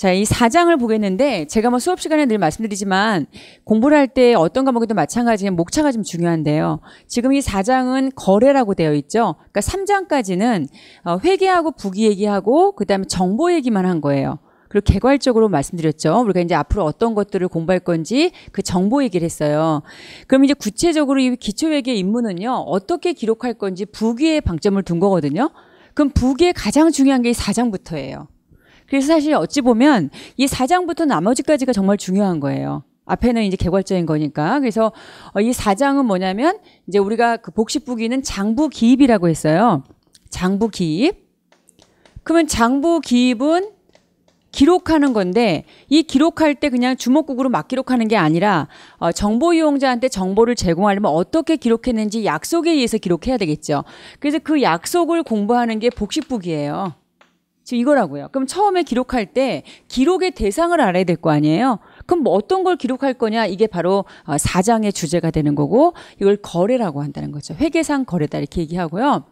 자, 이 4장을 보겠는데 제가 뭐 수업 시간에 늘 말씀드리지만 공부를 할 때 어떤 과목에도 마찬가지로 목차가 좀 중요한데요. 지금 이 4장은 거래라고 되어 있죠. 그러니까 3장까지는 회계하고 부기 얘기하고 그다음에 정보 얘기만 한 거예요. 그리고 개괄적으로 말씀드렸죠. 우리가 이제 앞으로 어떤 것들을 공부할 건지 그 정보 얘기를 했어요. 그럼 이제 구체적으로 이 기초회계 임무는요. 어떻게 기록할 건지 부기에 방점을 둔 거거든요. 그럼 부기에 가장 중요한 게 이 4장부터예요. 그래서 사실 어찌 보면 이 4장부터 나머지까지가 정말 중요한 거예요. 앞에는 이제 개괄적인 거니까. 그래서 이 4장은 뭐냐면 이제 우리가 그 복식부기는 장부기입이라고 했어요. 장부기입. 그러면 장부기입은 기록하는 건데 이 기록할 때 그냥 주먹국으로 막 기록하는 게 아니라 정보 이용자한테 정보를 제공하려면 어떻게 기록했는지 약속에 의해서 기록해야 되겠죠. 그래서 그 약속을 공부하는 게 복식부기예요. 지금 이거라고요. 그럼 처음에 기록할 때 기록의 대상을 알아야 될 거 아니에요. 그럼 뭐 어떤 걸 기록할 거냐 이게 바로 4장의 주제가 되는 거고 이걸 거래라고 한다는 거죠. 회계상 거래다 이렇게 얘기하고요.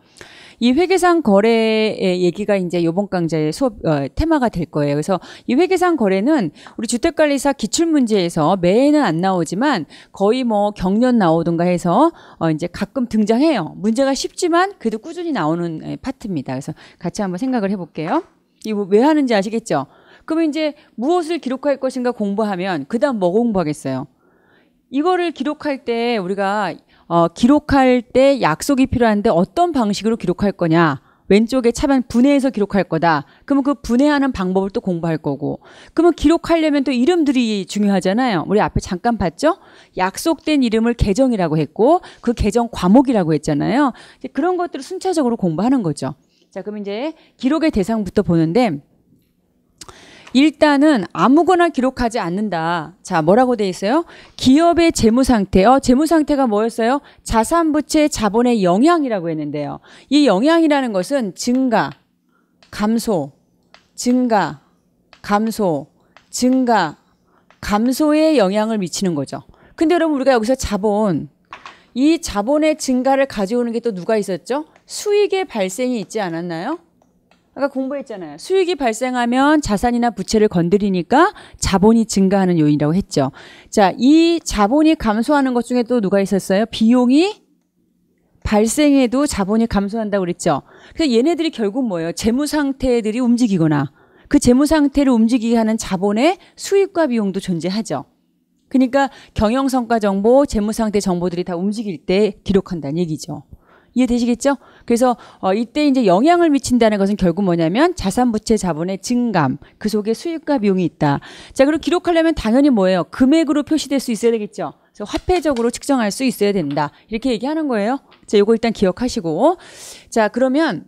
이 회계상 거래의 얘기가 이제 이번 강좌의 수업 테마가 될 거예요. 그래서 이 회계상 거래는 우리 주택관리사 기출문제에서 매해는 안 나오지만 거의 뭐 경련 나오든가 해서 이제 가끔 등장해요. 문제가 쉽지만 그래도 꾸준히 나오는 파트입니다. 그래서 같이 한번 생각을 해볼게요. 이거 왜 하는지 아시겠죠? 그러면 이제 무엇을 기록할 것인가 공부하면 그다음 뭐 공부하겠어요? 이거를 기록할 때 우리가 기록할 때 약속이 필요한데 어떤 방식으로 기록할 거냐. 왼쪽에 차면 분해해서 기록할 거다. 그러면 그 분해하는 방법을 또 공부할 거고. 그러면 기록하려면 또 이름들이 중요하잖아요. 우리 앞에 잠깐 봤죠? 약속된 이름을 계정이라고 했고 그 계정 과목이라고 했잖아요. 이제 그런 것들을 순차적으로 공부하는 거죠. 자, 그럼 이제 기록의 대상부터 보는데 일단은 아무거나 기록하지 않는다. 자, 뭐라고 돼 있어요? 기업의 재무상태. 재무상태가 뭐였어요? 자산부채 자본의 영향이라고 했는데요. 이 영향이라는 것은 증가, 감소, 증가, 감소, 증가, 감소에 영향을 미치는 거죠. 근데 여러분 우리가 여기서 자본, 이 자본의 증가를 가져오는 게 또 누가 있었죠? 수익의 발생이 있지 않았나요? 아까 공부했잖아요. 수익이 발생하면 자산이나 부채를 건드리니까 자본이 증가하는 요인이라고 했죠. 자, 이 자본이 감소하는 것 중에 또 누가 있었어요? 비용이 발생해도 자본이 감소한다고 그랬죠. 그래서 얘네들이 결국 뭐예요? 재무 상태들이 움직이거나 그 재무 상태를 움직이게 하는 자본의 수익과 비용도 존재하죠. 그러니까 경영성과 정보, 재무 상태 정보들이 다 움직일 때 기록한다는 얘기죠. 이해되시겠죠? 그래서 이때 이제 영향을 미친다는 것은 결국 뭐냐면 자산 부채 자본의 증감, 그 속에 수익과 비용이 있다. 자, 그리고 기록하려면 당연히 뭐예요? 금액으로 표시될 수 있어야 되겠죠. 그래서 화폐적으로 측정할 수 있어야 된다. 이렇게 얘기하는 거예요. 자, 요거 일단 기억하시고. 자, 그러면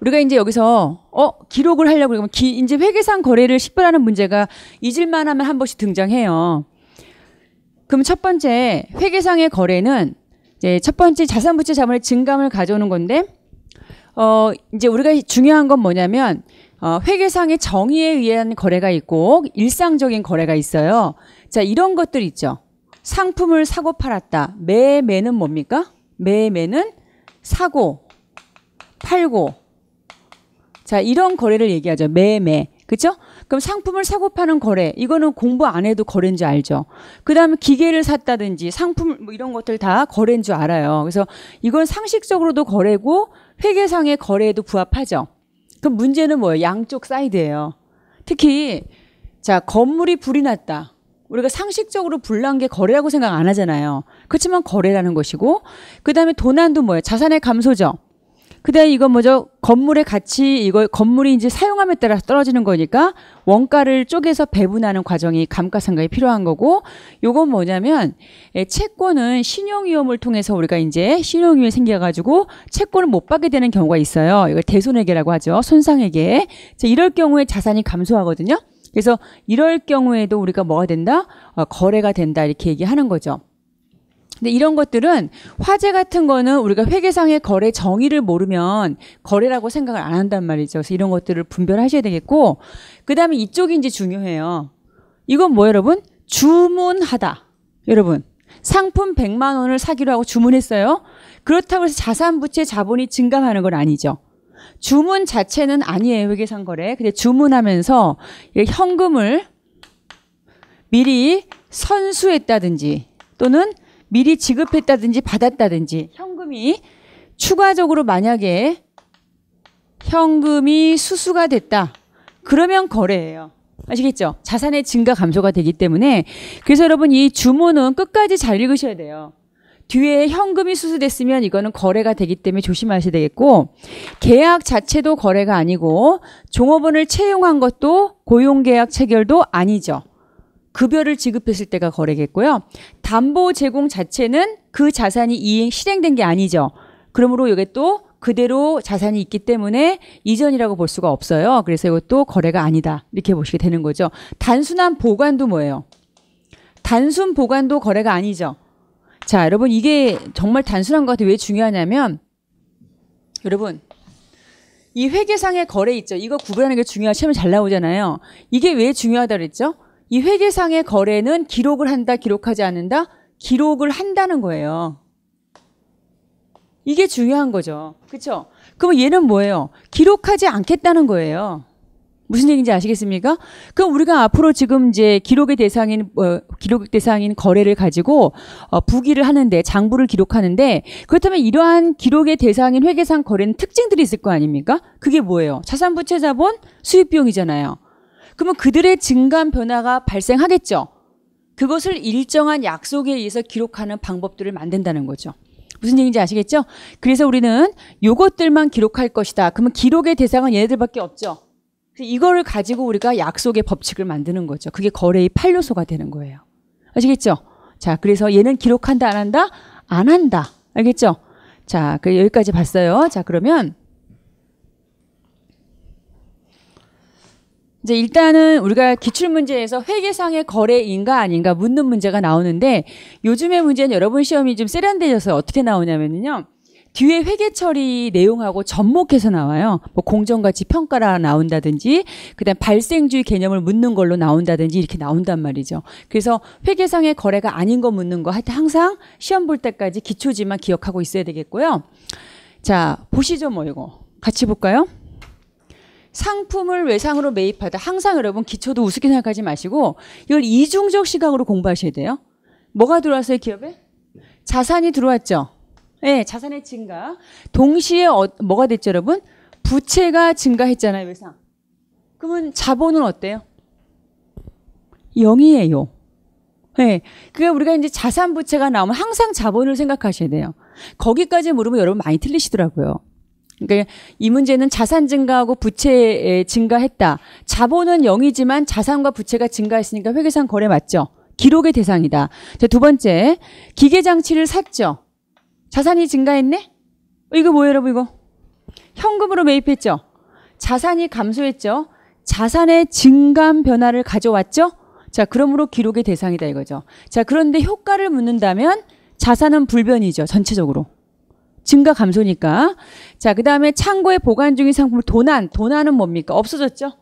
우리가 이제 여기서 기록을 하려고 그러면 이제 회계상 거래를 식별하는 문제가 잊을만 하면 한 번씩 등장해요. 그럼 첫 번째 회계상의 거래는 이제 첫 번째 자산부채 자본의 증감을 가져오는 건데 이제 우리가 중요한 건 뭐냐면 회계상의 정의에 의한 거래가 있고 일상적인 거래가 있어요. 자, 이런 것들 있죠. 상품을 사고 팔았다. 매매는 뭡니까? 매매는 사고 팔고. 자, 이런 거래를 얘기하죠. 매매. 그렇죠? 그럼 상품을 사고 파는 거래, 이거는 공부 안 해도 거래인 줄 알죠. 그 다음에 기계를 샀다든지 상품 뭐 이런 것들 다 거래인 줄 알아요. 그래서 이건 상식적으로도 거래고 회계상의 거래에도 부합하죠. 그럼 문제는 뭐예요? 양쪽 사이드예요. 특히 자, 건물이 불이 났다. 우리가 상식적으로 불난 게 거래라고 생각 안 하잖아요. 그렇지만 거래라는 것이고, 그 다음에 도난도 뭐예요? 자산의 감소죠. 그다음에 이건 뭐죠? 건물의 가치, 이거 건물이 이제 사용함에 따라서 떨어지는 거니까 원가를 쪼개서 배분하는 과정이 감가상각이 필요한 거고, 요건 뭐냐면 채권은 신용위험을 통해서 우리가 이제 신용위험이 생겨가지고 채권을 못 받게 되는 경우가 있어요. 이걸 대손해계라고 하죠. 손상회계. 이럴 경우에 자산이 감소하거든요. 그래서 이럴 경우에도 우리가 뭐가 된다? 거래가 된다 이렇게 얘기하는 거죠. 근데 이런 것들은 화재 같은 거는 우리가 회계상의 거래 정의를 모르면 거래라고 생각을 안 한단 말이죠. 그래서 이런 것들을 분별하셔야 되겠고, 그 다음에 이쪽이 이제 중요해요. 이건 뭐 여러분? 주문하다. 여러분, 상품 100만 원을 사기로 하고 주문했어요. 그렇다고 해서 자산 부채 자본이 증감하는 건 아니죠. 주문 자체는 아니에요. 회계상 거래. 근데 주문하면서 현금을 미리 선수했다든지 또는 미리 지급했다든지 받았다든지 현금이 추가적으로 만약에 현금이 수수가 됐다. 그러면 거래예요. 아시겠죠? 자산의 증가 감소가 되기 때문에 그래서 여러분 이 주문은 끝까지 잘 읽으셔야 돼요. 뒤에 현금이 수수됐으면 이거는 거래가 되기 때문에 조심하셔야 되겠고 계약 자체도 거래가 아니고 종업원을 채용한 것도 고용계약 체결도 아니죠. 급여를 지급했을 때가 거래겠고요. 담보 제공 자체는 그 자산이 실행된 게 아니죠. 그러므로 이게 또 그대로 자산이 있기 때문에 이전이라고 볼 수가 없어요. 그래서 이것도 거래가 아니다. 이렇게 보시게 되는 거죠. 단순한 보관도 뭐예요? 단순 보관도 거래가 아니죠. 자, 여러분 이게 정말 단순한 것 같아요. 왜 중요하냐면 여러분 이 회계상의 거래 있죠. 이거 구분하는 게 중요한 시험에 잘 나오잖아요. 이게 왜 중요하다 그랬죠? 이 회계상의 거래는 기록을 한다, 기록하지 않는다? 기록을 한다는 거예요. 이게 중요한 거죠. 그렇죠? 그럼 얘는 뭐예요? 기록하지 않겠다는 거예요. 무슨 얘기인지 아시겠습니까? 그럼 우리가 앞으로 지금 이제 기록 대상인 거래를 가지고 부기를 하는데 장부를 기록하는데 그렇다면 이러한 기록의 대상인 회계상 거래는 특징들이 있을 거 아닙니까? 그게 뭐예요? 자산, 부채, 자본, 수입 비용이잖아요. 그러면 그들의 증감 변화가 발생하겠죠. 그것을 일정한 약속에 의해서 기록하는 방법들을 만든다는 거죠. 무슨 얘기인지 아시겠죠? 그래서 우리는 요것들만 기록할 것이다. 그러면 기록의 대상은 얘네들밖에 없죠. 이거를 가지고 우리가 약속의 법칙을 만드는 거죠. 그게 거래의 8요소가 되는 거예요. 아시겠죠? 자, 그래서 얘는 기록한다, 안 한다? 안 한다. 알겠죠? 자, 여기까지 봤어요. 자, 그러면 이제 일단은 우리가 기출문제에서 회계상의 거래인가 아닌가 묻는 문제가 나오는데 요즘의 문제는 여러분 시험이 좀 세련되어서 어떻게 나오냐면요. 뒤에 회계 처리 내용하고 접목해서 나와요. 뭐 공정가치 평가라 나온다든지 그다음 발생주의 개념을 묻는 걸로 나온다든지 이렇게 나온단 말이죠. 그래서 회계상의 거래가 아닌 거 묻는 거 하여튼 항상 시험 볼 때까지 기초지만 기억하고 있어야 되겠고요. 자, 보시죠. 뭐 이거. 같이 볼까요? 상품을 외상으로 매입하다. 항상 여러분 기초도 우습게 생각하지 마시고 이걸 이중적 시각으로 공부하셔야 돼요. 뭐가 들어왔어요, 기업에? 자산이 들어왔죠. 네, 자산의 증가. 동시에 뭐가 됐죠, 여러분? 부채가 증가했잖아요, 외상. 그러면 자본은 어때요? 0이에요. 네, 그러니까 우리가 이제 자산 부채가 나오면 항상 자본을 생각하셔야 돼요. 거기까지 물으면 여러분 많이 틀리시더라고요. 그러니까 이 문제는 자산 증가하고 부채 증가했다. 자본은 0이지만 자산과 부채가 증가했으니까 회계상 거래 맞죠? 기록의 대상이다. 자, 두 번째, 기계장치를 샀죠. 자산이 증가했네? 이거 뭐예요, 여러분 이거? 현금으로 매입했죠. 자산이 감소했죠. 자산의 증감 변화를 가져왔죠. 자, 그러므로 기록의 대상이다 이거죠. 자, 그런데 효과를 묻는다면 자산은 불변이죠. 전체적으로. 증가 감소니까. 자, 그 다음에 창고에 보관 중인 상품을 도난은 뭡니까? 없어졌죠?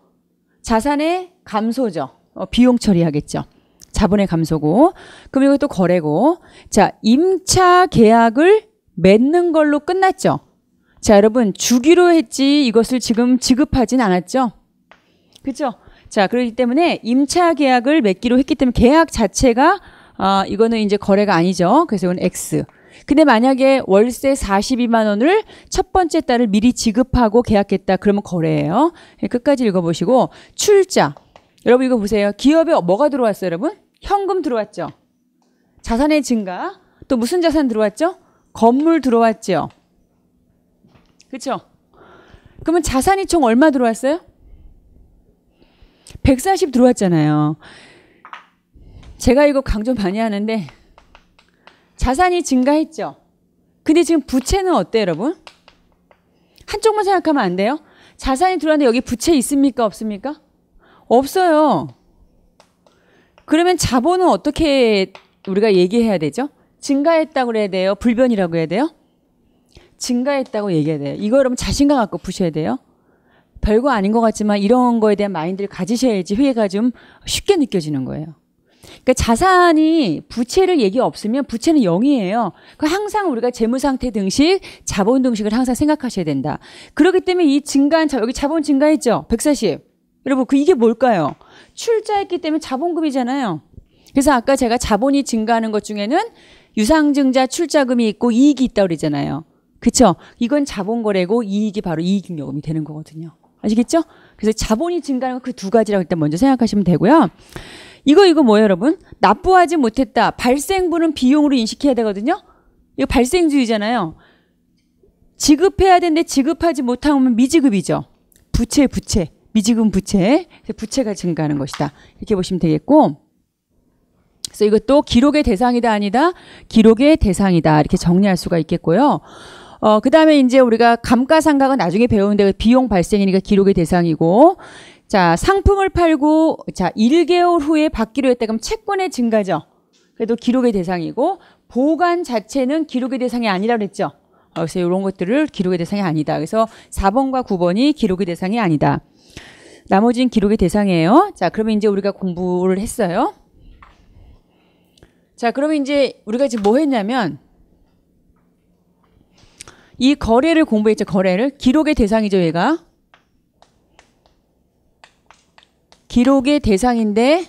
자산의 감소죠. 비용 처리하겠죠. 자본의 감소고. 그럼 이것도 거래고. 자, 임차 계약을 맺는 걸로 끝났죠. 자, 여러분 주기로 했지 이것을 지금 지급하진 않았죠. 그렇죠? 자, 그렇기 때문에 임차 계약을 맺기로 했기 때문에 계약 자체가 이거는 이제 거래가 아니죠. 그래서 이건 X. 근데 만약에 월세 42만 원을 첫 번째 달을 미리 지급하고 계약했다. 그러면 거래예요. 끝까지 읽어보시고 출자. 여러분 이거 보세요. 기업에 뭐가 들어왔어요, 여러분? 현금 들어왔죠. 자산의 증가. 또 무슨 자산 들어왔죠? 건물 들어왔죠. 그렇죠? 그러면 자산이 총 얼마 들어왔어요? 140 들어왔잖아요. 제가 이거 강조 많이 하는데 자산이 증가했죠. 근데 지금 부채는 어때요, 여러분? 한쪽만 생각하면 안 돼요? 자산이 들어왔는데 여기 부채 있습니까? 없습니까? 없어요. 그러면 자본은 어떻게 우리가 얘기해야 되죠? 증가했다고 그래야 돼요? 불변이라고 해야 돼요? 증가했다고 얘기해야 돼요. 이거 여러분 자신감 갖고 푸셔야 돼요. 별거 아닌 것 같지만 이런 거에 대한 마인드를 가지셔야지 회계가 좀 쉽게 느껴지는 거예요. 그러니까 자산이 부채를 얘기 없으면 부채는 0이에요. 항상 우리가 재무상태 등식, 자본 등식을 항상 생각하셔야 된다. 그렇기 때문에 이 증가한, 여기 자본 증가했죠? 140. 여러분, 이게 뭘까요? 출자했기 때문에 자본금이잖아요. 그래서 아까 제가 자본이 증가하는 것 중에는 유상증자 출자금이 있고 이익이 있다고 그러잖아요. 그쵸? 이건 자본거래고 이익이 바로 이익잉여금이 되는 거거든요. 아시겠죠? 그래서 자본이 증가하는 건 그 두 가지라고 일단 먼저 생각하시면 되고요. 이거 뭐예요, 여러분? 납부하지 못했다. 발생분은 비용으로 인식해야 되거든요. 이거 발생주의잖아요. 지급해야 되는데 지급하지 못하면 미지급이죠. 부채. 미지급 부채. 부채가 증가하는 것이다. 이렇게 보시면 되겠고. 그래서 이것도 기록의 대상이다 아니다. 기록의 대상이다. 이렇게 정리할 수가 있겠고요. 그 다음에 이제 우리가 감가상각은 나중에 배우는데 비용 발생이니까 기록의 대상이고. 자, 상품을 팔고, 자, 1개월 후에 받기로 했다. 그럼 채권의 증가죠. 그래도 기록의 대상이고, 보관 자체는 기록의 대상이 아니라 그랬죠. 그래서 이런 것들을 기록의 대상이 아니다. 그래서 4번과 9번이 기록의 대상이 아니다. 나머지는 기록의 대상이에요. 자, 그러면 이제 우리가 공부를 했어요. 자, 그러면 이제 우리가 지금 뭐 했냐면, 이 거래를 공부했죠. 거래를. 기록의 대상이죠, 얘가. 기록의 대상인데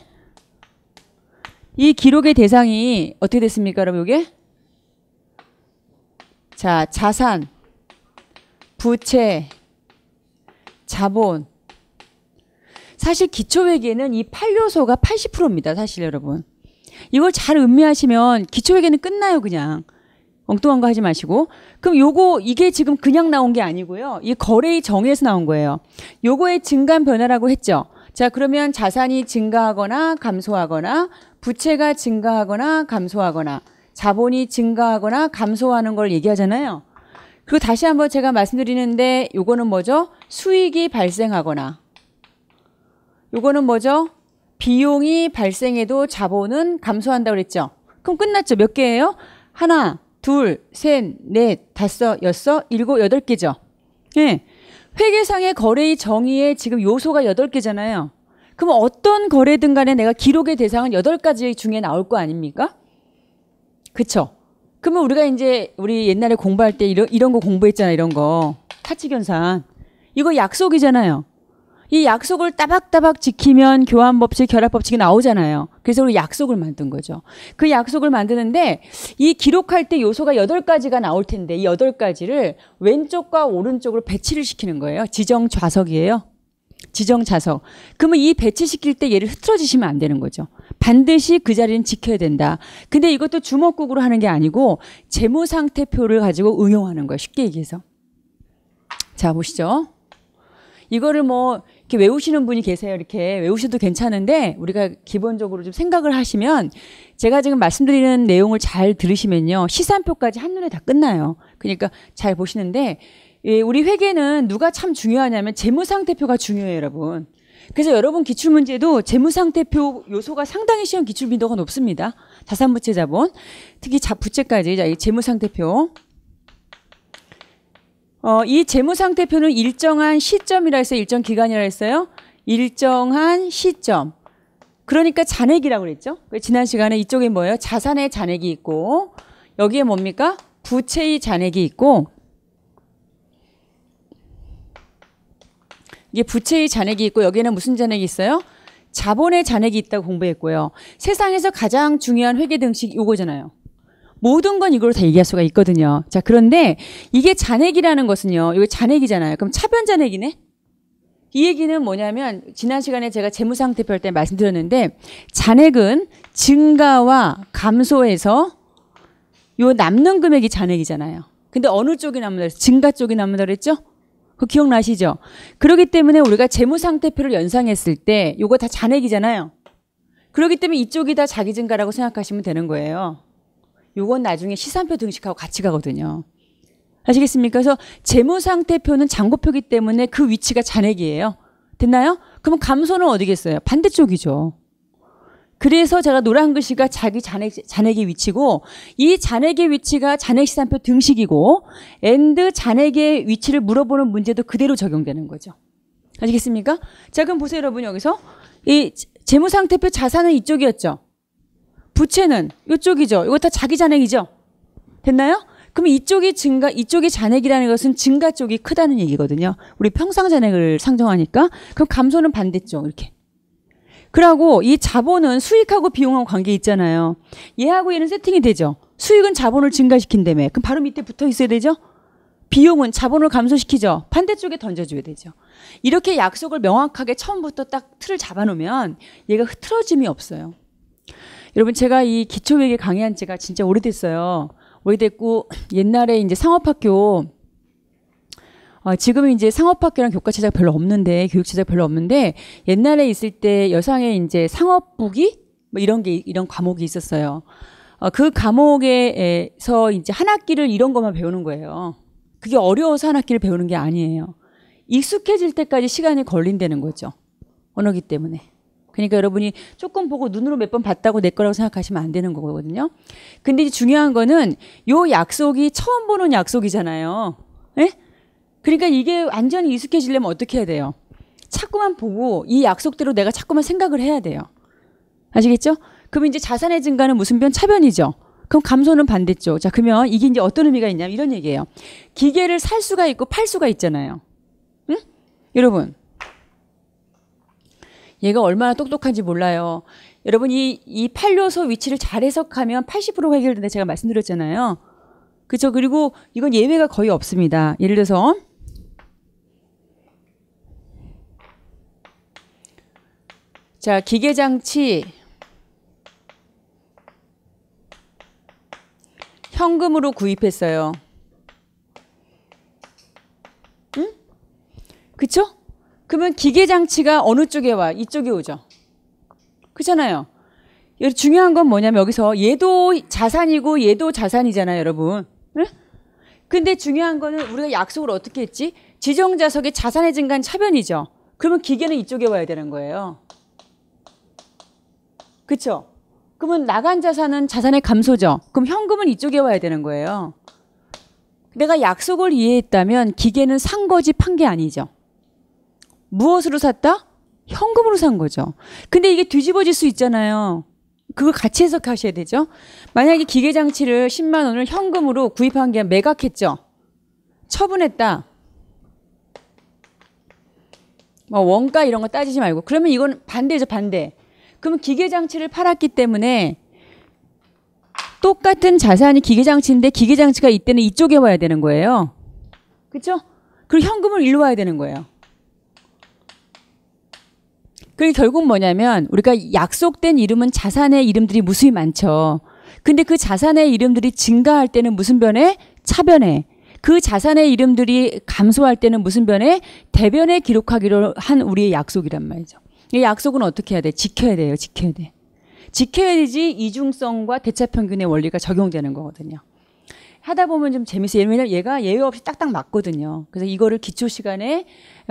이 기록의 대상이 어떻게 됐습니까, 여러분? 이게 자, 자산, 부채, 자본. 사실 기초회계는 이 8요소가 80%입니다. 사실 여러분. 이걸 잘 음미하시면 기초회계는 끝나요, 그냥. 엉뚱한 거 하지 마시고. 그럼 이게 지금 그냥 나온 게 아니고요. 이 거래의 정의에서 나온 거예요. 요거의 증감 변화라고 했죠. 자, 그러면 자산이 증가하거나 감소하거나 부채가 증가하거나 감소하거나 자본이 증가하거나 감소하는 걸 얘기하잖아요. 그리고 다시 한번 제가 말씀드리는데 요거는 뭐죠? 수익이 발생하거나 요거는 뭐죠? 비용이 발생해도 자본은 감소한다고 그랬죠. 그럼 끝났죠. 몇 개예요? 하나, 둘, 셋, 넷, 다섯, 여섯, 일곱, 8개죠. 예. 회계상의 거래의 정의에 지금 요소가 8개잖아요. 그럼 어떤 거래든 간에 내가 기록의 대상은 8가지 중에 나올 거 아닙니까? 그쵸? 그러면 우리가 이제 우리 옛날에 공부할 때 이런 거 공부했잖아요. 이런 거. 타치견산. 이거 약속이잖아요. 이 약속을 따박따박 지키면 교환법칙, 결합법칙이 나오잖아요. 그래서 우리 약속을 만든 거죠. 그 약속을 만드는데 이 기록할 때 요소가 8가지가 나올 텐데 이 8가지를 왼쪽과 오른쪽으로 배치를 시키는 거예요. 지정 좌석이에요. 지정 좌석. 그러면 이 배치시킬 때 얘를 흐트러지시면 안 되는 거죠. 반드시 그 자리는 지켜야 된다. 근데 이것도 주먹국으로 하는 게 아니고 재무상태표를 가지고 응용하는 거예요. 쉽게 얘기해서. 자, 보시죠. 이거를 뭐 이렇게 외우시는 분이 계세요. 이렇게 외우셔도 괜찮은데 우리가 기본적으로 좀 생각을 하시면 제가 지금 말씀드리는 내용을 잘 들으시면요. 시산표까지 한눈에 다 끝나요. 그러니까 잘 보시는데 우리 회계는 누가 참 중요하냐면 재무상태표가 중요해요, 여러분. 그래서 여러분 기출문제도 재무상태표 요소가 상당히 시험 기출 빈도가 높습니다. 자산부채 자본, 특히 부채까지. 자, 이 재무상태표. 이 재무상태표는 일정한 시점이라 했어요. 일정 기간이라 했어요. 일정한 시점. 그러니까 잔액이라고 그랬죠. 지난 시간에 이쪽에 뭐예요? 자산의 잔액이 있고 여기에 뭡니까? 부채의 잔액이 있고 이게 부채의 잔액이 있고 여기에는 무슨 잔액이 있어요? 자본의 잔액이 있다고 공부했고요. 세상에서 가장 중요한 회계 등식 요거잖아요. 모든 건 이걸로 다 얘기할 수가 있거든요. 자, 그런데 이게 잔액이라는 것은요. 이거 잔액이잖아요. 그럼 차변 잔액이네? 이 얘기는 뭐냐면 지난 시간에 제가 재무상태표 할 때 말씀드렸는데 잔액은 증가와 감소해서 요 남는 금액이 잔액이잖아요. 근데 어느 쪽이 남는다 그랬어요? 증가 쪽이 남는다 그랬죠? 그거 기억나시죠? 그렇기 때문에 우리가 재무상태표를 연상했을 때 요거 다 잔액이잖아요. 그렇기 때문에 이쪽이 다 자기 증가라고 생각하시면 되는 거예요. 요건 나중에 시산표 등식하고 같이 가거든요. 아시겠습니까? 그래서 재무상태표는 잔고표기 때문에 그 위치가 잔액이에요. 됐나요? 그럼 감소는 어디겠어요? 반대쪽이죠. 그래서 제가 노란 글씨가 자기 잔액의 위치고 이 잔액의 위치가 잔액시산표 등식이고 and 잔액의 위치를 물어보는 문제도 그대로 적용되는 거죠. 아시겠습니까? 자, 그럼 보세요, 여러분. 여기서 이 재무상태표 자산은 이쪽이었죠. 부채는 이쪽이죠. 이거 다 자기 잔액이죠. 됐나요? 그럼 이쪽이 증가, 이쪽이 잔액이라는 것은 증가 쪽이 크다는 얘기거든요. 우리 평상 잔액을 상정하니까. 그럼 감소는 반대쪽 이렇게. 그러고 이 자본은 수익하고 비용하고 관계 있잖아요. 얘하고 얘는 세팅이 되죠. 수익은 자본을 증가시킨다며. 그럼 바로 밑에 붙어 있어야 되죠. 비용은 자본을 감소시키죠. 반대쪽에 던져줘야 되죠. 이렇게 약속을 명확하게 처음부터 딱 틀을 잡아놓으면 얘가 흐트러짐이 없어요. 여러분 제가 이 기초회계 강의한 지가 진짜 오래됐어요. 오래됐고 옛날에 이제 상업학교 지금은 이제 상업학교랑 교과체제가 별로 없는데 교육체제가 별로 없는데 옛날에 있을 때 여상의 이제 상업부기 뭐 이런 과목이 있었어요. 그 과목에서 이제 한 학기를 이런 것만 배우는 거예요. 그게 어려워서 한 학기를 배우는 게 아니에요. 익숙해질 때까지 시간이 걸린다는 거죠. 언어기 때문에. 그러니까 여러분이 조금 보고 눈으로 몇 번 봤다고 내 거라고 생각하시면 안 되는 거거든요. 근데 이제 중요한 거는 요 약속이 처음 보는 약속이잖아요. 예? 그러니까 이게 완전히 익숙해지려면 어떻게 해야 돼요? 자꾸만 보고 이 약속대로 내가 자꾸만 생각을 해야 돼요. 아시겠죠? 그럼 이제 자산의 증가는 무슨 변? 차변이죠. 그럼 감소는 반대쪽. 자, 그러면 이게 이제 어떤 의미가 있냐면 이런 얘기예요. 기계를 살 수가 있고 팔 수가 있잖아요. 응? 여러분. 얘가 얼마나 똑똑한지 몰라요. 여러분 이 8요소 위치를 잘 해석하면 80%가 해결된다 제가 말씀드렸잖아요. 그렇죠? 그리고 이건 예외가 거의 없습니다. 예를 들어서 자, 기계장치 현금으로 구입했어요. 응? 그쵸? 그러면 기계장치가 어느 쪽에 와? 이쪽에 오죠. 그렇잖아요. 중요한 건 뭐냐면 여기서 얘도 자산이고 얘도 자산이잖아요, 여러분. 응? 근데 중요한 거는 우리가 약속을 어떻게 했지? 지정자석의 자산의 증가는 차변이죠. 그러면 기계는 이쪽에 와야 되는 거예요. 그렇죠? 그러면 나간 자산은 자산의 감소죠. 그럼 현금은 이쪽에 와야 되는 거예요. 내가 약속을 이해했다면 기계는 산 거지 판 게 아니죠. 무엇으로 샀다? 현금으로 산 거죠. 근데 이게 뒤집어질 수 있잖아요. 그걸 같이 해석하셔야 되죠. 만약에 기계장치를 10만 원을 현금으로 구입한 게 매각했죠. 처분했다. 뭐 원가 이런 거 따지지 말고. 그러면 이건 반대죠, 반대. 그러면 기계장치를 팔았기 때문에 똑같은 자산이 기계장치인데 기계장치가 이때는 이쪽에 와야 되는 거예요. 그렇죠? 그리고 현금을 일로 와야 되는 거예요. 그게 결국 뭐냐면 우리가 약속된 이름은 자산의 이름들이 무수히 많죠. 근데 그 자산의 이름들이 증가할 때는 무슨 변에? 차변에. 그 자산의 이름들이 감소할 때는 무슨 변에? 대변에 기록하기로 한 우리의 약속이란 말이죠. 이 약속은 어떻게 해야 돼? 지켜야 돼요. 지켜야 돼. 지켜야지 이중성과 대차평균의 원리가 적용되는 거거든요. 하다 보면 좀 재밌어요. 왜냐면 얘가 예외 없이 딱딱 맞거든요. 그래서 이거를 기초 시간에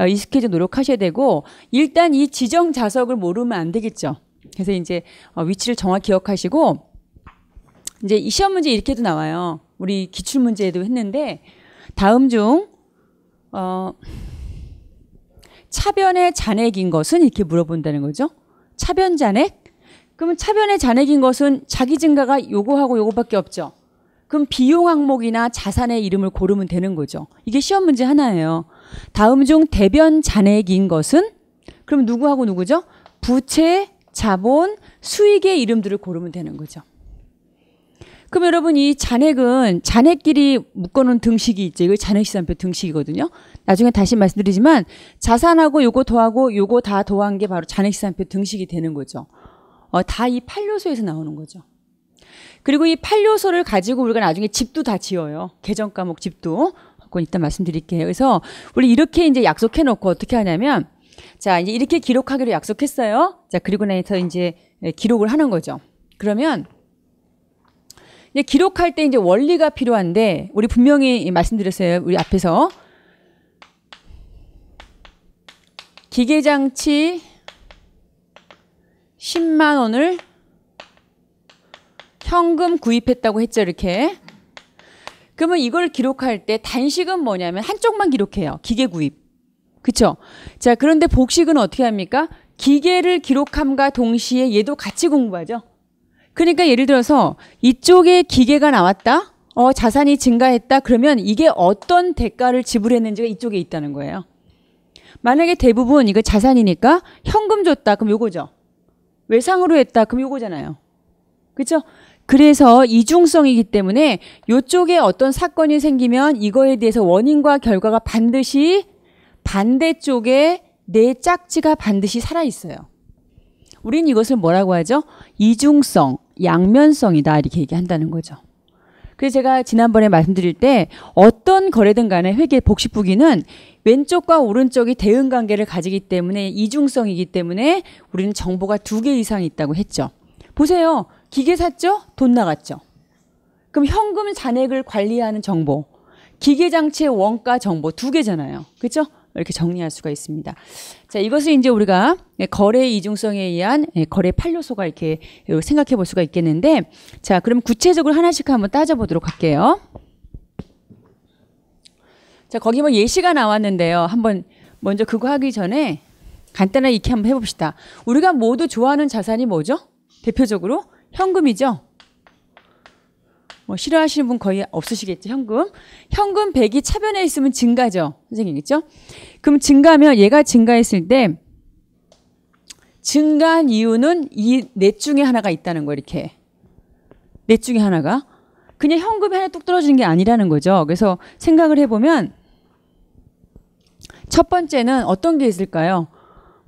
익숙해져 노력하셔야 되고 일단 이 지정 자석을 모르면 안 되겠죠. 그래서 이제 위치를 정확히 기억하시고 이제 이 시험 문제 이렇게도 나와요. 우리 기출 문제에도 했는데 다음 중 차변의 잔액인 것은 이렇게 물어본다는 거죠. 차변 잔액? 그러면 차변의 잔액인 것은 자기 증가가 요거하고 요거밖에 없죠. 그럼 비용 항목이나 자산의 이름을 고르면 되는 거죠. 이게 시험 문제 하나예요. 다음 중 대변 잔액인 것은 그럼 누구하고 누구죠? 부채, 자본, 수익의 이름들을 고르면 되는 거죠. 그럼 여러분 이 잔액은 잔액끼리 묶어놓은 등식이 있죠. 이거 잔액시산표 등식이거든요. 나중에 다시 말씀드리지만 자산하고 요거 더하고 요거 다 더한 게 바로 잔액시산표 등식이 되는 거죠. 다 이 8요소에서 나오는 거죠. 그리고 이 8요소를 가지고 우리가 나중에 집도 다 지어요. 개정 과목 집도. 그건 이따 말씀드릴게요. 그래서 우리 이렇게 이제 약속해 놓고 어떻게 하냐면 자, 이제 이렇게 기록하기로 약속했어요. 자, 그리고 나서 이제 기록을 하는 거죠. 그러면 이제 기록할 때 이제 원리가 필요한데 우리 분명히 말씀드렸어요. 우리 앞에서 기계장치 10만 원을 현금 구입했다고 했죠. 이렇게. 그러면 이걸 기록할 때 단식은 뭐냐면 한쪽만 기록해요. 기계 구입. 그쵸? 자, 그런데 복식은 어떻게 합니까? 기계를 기록함과 동시에 얘도 같이 공부하죠. 그러니까 예를 들어서 이쪽에 기계가 나왔다. 자산이 증가했다. 그러면 이게 어떤 대가를 지불했는지가 이쪽에 있다는 거예요. 만약에 대부분 이거 자산이니까 현금 줬다. 그럼 요거죠. 외상으로 했다. 그럼 요거잖아요. 그렇죠? 그래서 이중성이기 때문에 이쪽에 어떤 사건이 생기면 이거에 대해서 원인과 결과가 반드시 반대쪽에 내 짝지가 반드시 살아있어요. 우린 이것을 뭐라고 하죠? 이중성, 양면성이다 이렇게 얘기한다는 거죠. 그래서 제가 지난번에 말씀드릴 때 어떤 거래든 간에 회계 복식부기는 왼쪽과 오른쪽이 대응관계를 가지기 때문에 이중성이기 때문에 우리는 정보가 2개 이상 있다고 했죠. 보세요. 기계 샀죠? 돈 나갔죠. 그럼 현금 잔액을 관리하는 정보, 기계장치의 원가 정보 2개잖아요. 그렇죠? 이렇게 정리할 수가 있습니다. 자, 이것을 이제 우리가 거래 이중성에 의한 거래 8요소가 이렇게 생각해 볼 수가 있겠는데, 자, 그럼 구체적으로 하나씩 한번 따져보도록 할게요. 자, 거기 뭐 예시가 나왔는데요. 한번 먼저 그거 하기 전에 간단하게 익히 한번 해봅시다. 우리가 모두 좋아하는 자산이 뭐죠? 대표적으로 현금이죠. 뭐 싫어하시는 분 거의 없으시겠죠. 현금 100이 차변에 있으면 증가죠. 선생님 있죠? 그럼 증가하면 얘가 증가했을 때 증가한 이유는 이 넷 중에 하나가 있다는 거예요. 이렇게 넷 중에 하나가 그냥 현금이 하나 뚝 떨어지는 게 아니라는 거죠. 그래서 생각을 해보면 첫 번째는 어떤 게 있을까요?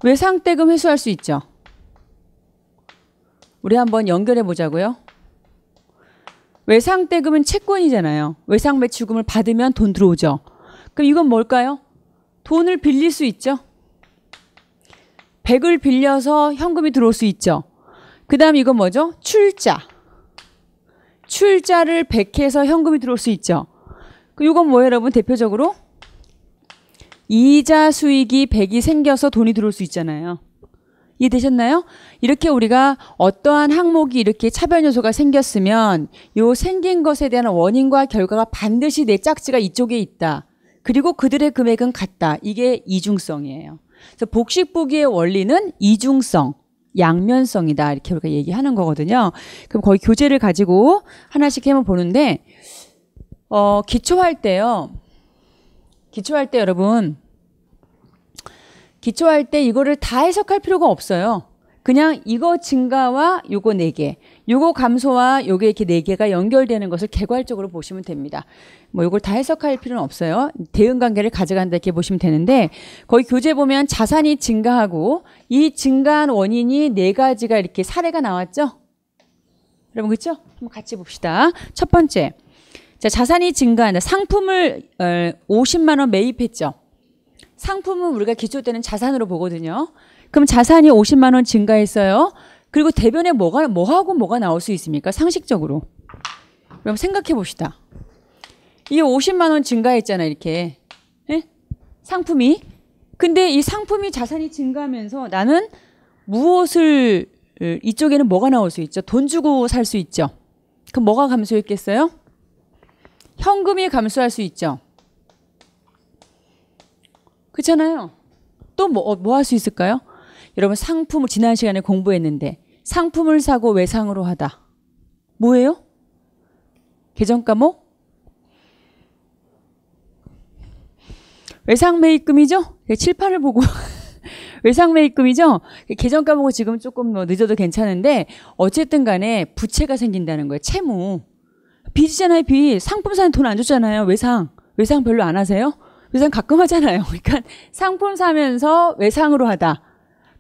외상대금 회수할 수 있죠. 우리 한번 연결해 보자고요. 외상대금은 채권이잖아요. 외상매출금을 받으면 돈 들어오죠. 그럼 이건 뭘까요? 돈을 빌릴 수 있죠. 100을 빌려서 현금이 들어올 수 있죠. 그 다음 이건 뭐죠? 출자. 출자를 100해서 현금이 들어올 수 있죠. 이건 뭐예요, 여러분? 대표적으로 이자 수익이 100이 생겨서 돈이 들어올 수 있잖아요. 이해되셨나요? 이렇게 우리가 어떠한 항목이 이렇게 차변 요소가 생겼으면 요 생긴 것에 대한 원인과 결과가 반드시 내 짝지가 이쪽에 있다. 그리고 그들의 금액은 같다. 이게 이중성이에요. 그래서 복식부기의 원리는 이중성, 양면성이다. 이렇게 우리가 얘기하는 거거든요. 그럼 거기 교재를 가지고 하나씩 해만 보는데 기초할 때요. 기초할 때 여러분 기초할 때 이거를 다 해석할 필요가 없어요. 그냥 이거 증가와 요거 4개, 요거 감소와 요게 이렇게 4개가 연결되는 것을 개괄적으로 보시면 됩니다. 뭐 요걸 다 해석할 필요는 없어요. 대응관계를 가져간다 이렇게 보시면 되는데 거기 교재 보면 자산이 증가하고 이 증가한 원인이 4가지가 이렇게 사례가 나왔죠? 여러분 그렇죠? 한번 같이 봅시다. 첫 번째, 자 자산이 증가한다. 상품을 50만 원 매입했죠. 상품은 우리가 기초 때는 자산으로 보거든요. 그럼 자산이 50만 원 증가했어요. 그리고 대변에 뭐하고 뭐가 나올 수 있습니까? 상식적으로. 그럼 생각해 봅시다. 이게 50만 원 증가했잖아요. 이렇게. 네? 상품이. 근데 이 상품이 자산이 증가하면서 나는 무엇을 이쪽에는 뭐가 나올 수 있죠? 돈 주고 살 수 있죠. 그럼 뭐가 감소했겠어요? 현금이 감소할 수 있죠. 그렇잖아요. 또 뭐 할 수 있을까요? 여러분 상품을 지난 시간에 공부했는데 상품을 사고 외상으로 하다. 뭐예요? 계정 과목? 외상매입금이죠? 칠판을 보고 외상매입금이죠? 계정 과목은 지금 조금 늦어도 괜찮은데 어쨌든 간에 부채가 생긴다는 거예요. 채무. 빚이잖아요. 빚. 상품 사는 돈 안 줬잖아요. 외상 별로 안 하세요? 외상 가끔 하잖아요. 그러니까 상품 사면서 외상으로 하다.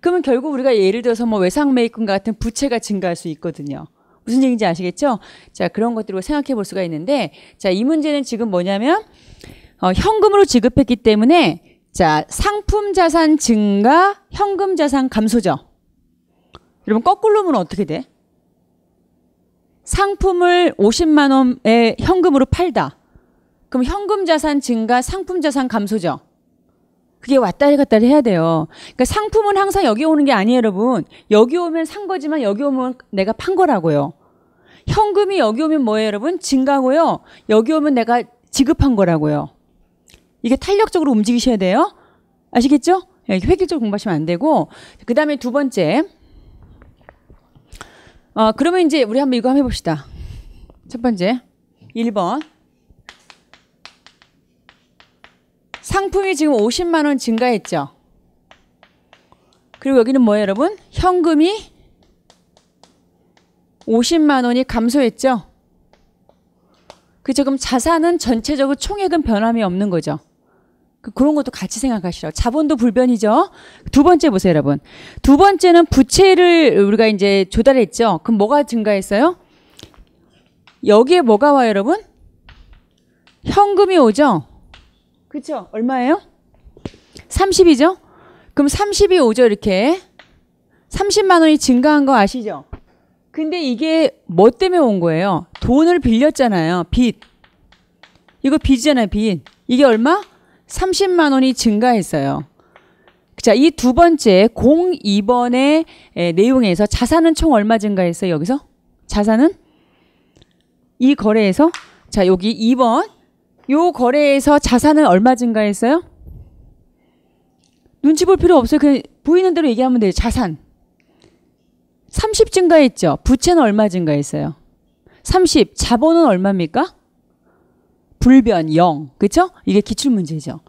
그러면 결국 우리가 예를 들어서 뭐 외상매입금 같은 부채가 증가할 수 있거든요. 무슨 얘기인지 아시겠죠? 자, 그런 것들을 생각해 볼 수가 있는데, 자, 이 문제는 지금 뭐냐면 현금으로 지급했기 때문에 자, 상품 자산 증가, 현금 자산 감소죠. 여러분 거꾸로 보면 어떻게 돼? 상품을 50만 원에 현금으로 팔다. 그럼 현금 자산 증가, 상품 자산 감소죠. 그게 왔다리 갔다리 해야 돼요. 그러니까 상품은 항상 여기 오는 게 아니에요, 여러분. 여기 오면 산 거지만 여기 오면 내가 판 거라고요. 현금이 여기 오면 뭐예요, 여러분? 증가고요. 여기 오면 내가 지급한 거라고요. 이게 탄력적으로 움직이셔야 돼요. 아시겠죠? 획일적으로 공부하시면 안 되고. 그 다음에 두 번째. 그러면 이제 우리 한번 이거 한번 해봅시다. 첫 번째 1번 상품이 지금 50만 원 증가했죠. 그리고 여기는 뭐예요, 여러분? 현금이 50만 원이 감소했죠. 그죠? 그럼 자산은 전체적으로 총액은 변함이 없는 거죠. 그런 것도 같이 생각하시라고. 자본도 불변이죠. 두 번째 보세요, 여러분. 두 번째는 부채를 우리가 이제 조달했죠. 그럼 뭐가 증가했어요? 여기에 뭐가 와요, 여러분? 현금이 오죠. 그렇죠? 얼마예요? 30이죠? 그럼 30이 오죠, 이렇게. 30만 원이 증가한 거 아시죠? 근데 이게 뭐 때문에 온 거예요? 돈을 빌렸잖아요. 빚. 이거 빚이잖아요, 빚. 이게 얼마? 30만 원이 증가했어요. 자, 이 두 번째 02번의 내용에서 자산은 총 얼마 증가했어요, 여기서? 자산은? 이 거래에서? 자, 여기 2번. 요 거래에서 자산은 얼마 증가했어요? 눈치 볼 필요 없어요. 그냥 보이는 대로 얘기하면 돼요. 자산. 30 증가했죠. 부채는 얼마 증가했어요? 30. 자본은 얼마입니까? 불변 0. 그렇죠? 이게 기출문제죠.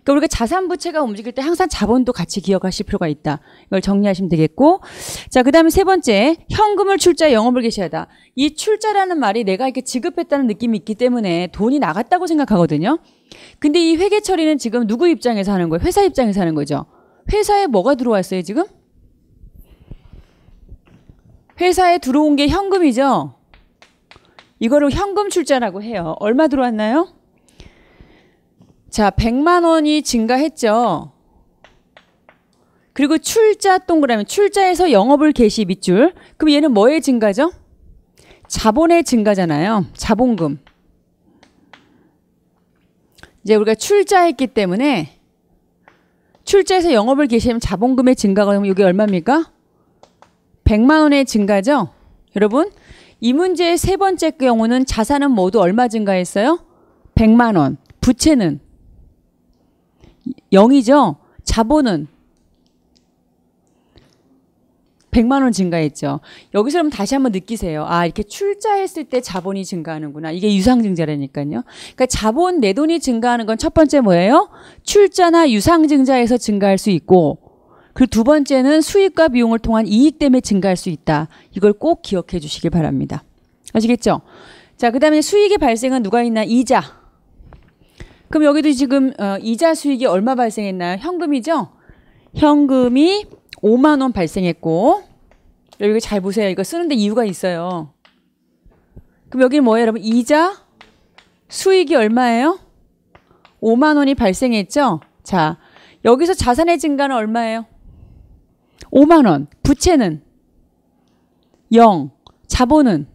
그러니까 우리가 자산 부채가 움직일 때 항상 자본도 같이 기억하실 필요가 있다. 이걸 정리하시면 되겠고. 자, 그 다음에 세 번째. 현금을 출자에 영업을 개시하다. 이 출자라는 말이 내가 이렇게 지급했다는 느낌이 있기 때문에 돈이 나갔다고 생각하거든요. 근데 이 회계 처리는 지금 누구 입장에서 하는 거예요? 회사 입장에서 하는 거죠. 회사에 뭐가 들어왔어요, 지금? 회사에 들어온 게 현금이죠. 이거를 현금 출자라고 해요. 얼마 들어왔나요? 자, 100만 원이 증가했죠. 그리고 출자 동그라미, 출자에서 영업을 개시 밑줄. 그럼 얘는 뭐의 증가죠? 자본의 증가잖아요. 자본금. 이제 우리가 출자했기 때문에 출자해서 영업을 개시하면 자본금의 증가가 되면 이게 얼마입니까? 100만 원의 증가죠? 여러분, 이 문제의 세 번째 경우는 자산은 모두 얼마 증가했어요? 100만 원. 부채는 0이죠? 자본은 100만 원 증가했죠. 여기서 그럼 다시 한번 느끼세요. 아, 이렇게 출자했을 때 자본이 증가하는구나. 이게 유상증자라니까요. 그러니까 자본 내 돈이 증가하는 건 첫 번째 뭐예요? 출자나 유상증자에서 증가할 수 있고, 그리고 두 번째는 수익과 비용을 통한 이익 때문에 증가할 수 있다. 이걸 꼭 기억해 주시길 바랍니다. 아시겠죠? 자, 그 다음에 수익의 발생은 누가 있나? 이자. 그럼 여기도 지금 이자 수익이 얼마 발생했나요? 현금이죠? 현금이 5만 원 발생했고, 여기 잘 보세요. 이거 쓰는데 이유가 있어요. 그럼 여기는 뭐예요, 여러분? 이자 수익이 얼마예요? 5만 원이 발생했죠? 자, 여기서 자산의 증가는 얼마예요? 5만 원. 부채는 0. 자본은?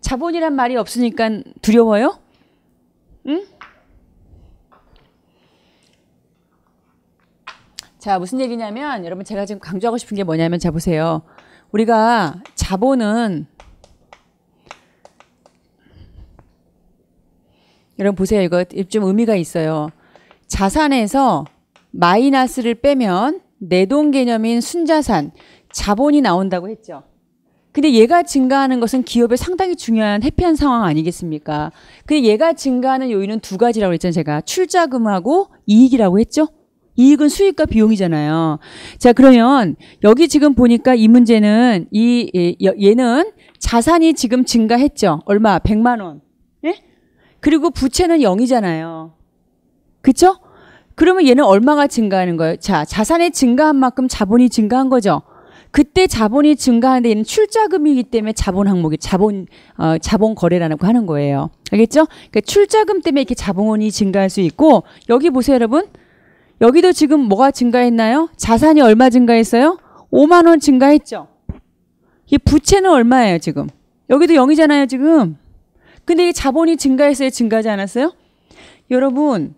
자본이란 말이 없으니까 두려워요? 응? 자, 무슨 얘기냐면 여러분 제가 지금 강조하고 싶은 게 뭐냐면 자 보세요. 우리가 자본은 여러분 보세요. 이거 좀 의미가 있어요. 자산에서 마이너스를 빼면 내돈 개념인 순자산, 자본이 나온다고 했죠. 근데 얘가 증가하는 것은 기업에 상당히 중요한 해피한 상황 아니겠습니까? 근데 얘가 증가하는 요인은 두 가지라고 했잖아요. 제가 출자금하고 이익이라고 했죠. 이익은 수익과 비용이잖아요. 자, 그러면 여기 지금 보니까 이 문제는 얘는 자산이 지금 증가했죠. 얼마? 100만 원. 예? 그리고 부채는 0이잖아요. 그쵸? 그러면 얘는 얼마가 증가하는 거예요? 자, 자산이 증가한 만큼 자본이 증가한 거죠. 그때 자본이 증가하는데 얘는 출자금이기 때문에 자본 항목이 자본 거래라고 하는 거예요. 알겠죠? 그러니까 출자금 때문에 이렇게 자본이 증가할 수 있고, 여기 보세요, 여러분. 여기도 지금 뭐가 증가했나요? 자산이 얼마 증가했어요? 5만 원 증가했죠. 이 부채는 얼마예요, 지금? 여기도 0이잖아요, 지금. 근데 이 자본이 증가했어요, 증가하지 않았어요? 여러분,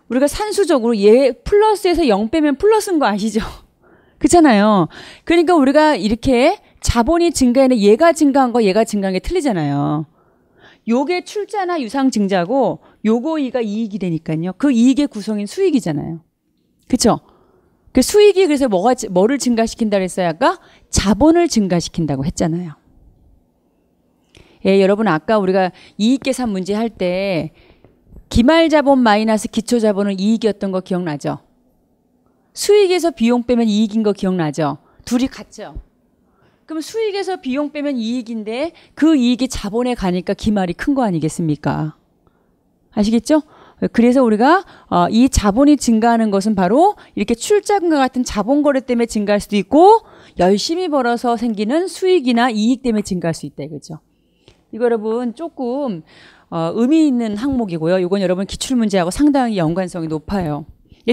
우리가 산수적으로 얘 플러스에서 0 빼면 플러스인 거 아시죠? 그렇잖아요. 그러니까 우리가 이렇게 자본이 증가했는데 얘가 증가한 거 얘가 증가한 게 틀리잖아요. 요게 출자나 유상 증자고 요거 이가 이익이 되니까요. 그 이익의 구성인 수익이잖아요. 그렇죠? 그 수익이 그래서 뭐를 증가시킨다고 했어요? 아까 자본을 증가시킨다고 했잖아요. 예, 여러분 아까 우리가 이익계산 문제 할 때 기말자본 마이너스 기초자본은 이익이었던 거 기억나죠? 수익에서 비용 빼면 이익인 거 기억나죠? 둘이 같죠? 그럼 수익에서 비용 빼면 이익인데 그 이익이 자본에 가니까 기말이 큰 거 아니겠습니까? 아시겠죠? 그래서 우리가 이 자본이 증가하는 것은 바로 이렇게 출자금과 같은 자본 거래 때문에 증가할 수도 있고 열심히 벌어서 생기는 수익이나 이익 때문에 증가할 수 있다 이거죠. 이거 여러분 조금 의미 있는 항목이고요. 이건 여러분 기출문제하고 상당히 연관성이 높아요.